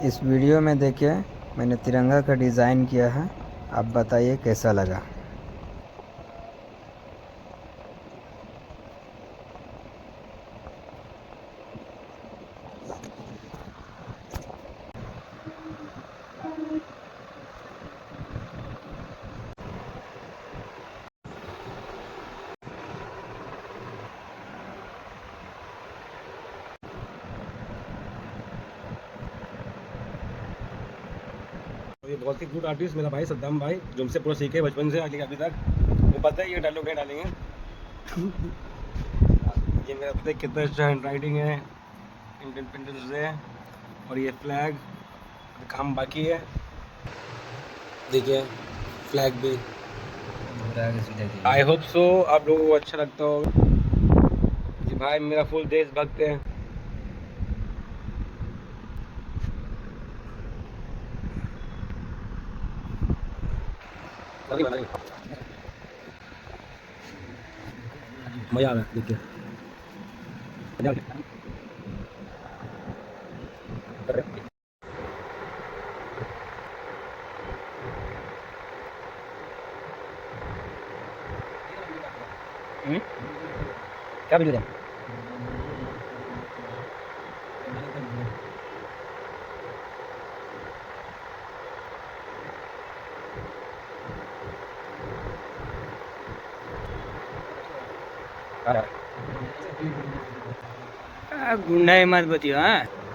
इस वीडियो में देखिए मैंने तिरंगा का डिज़ाइन किया है। आप बताइए कैसा लगा। ये बहुत ही गुड आर्टिस्ट मेरा भाई सद्दाम भाई, जो हमसे पूरा सीखे बचपन से लेकर अभी तक। मुझे पता है ये डायलॉग नहीं डालेंगे। ये मेरा पता है कितना अच्छा हैंड राइटिंग है, इंडिपेंडेंस डे और ये फ्लैग काम बाकी है। देखिए फ्लैग भी। आई होप सो आप लोगों को अच्छा लगता होगा। ये भाई मेरा फुल देशभक्त है। मजा आ रहा है देखिए। क्या वीडियो है? गुंडाई मत बतियो हाँ।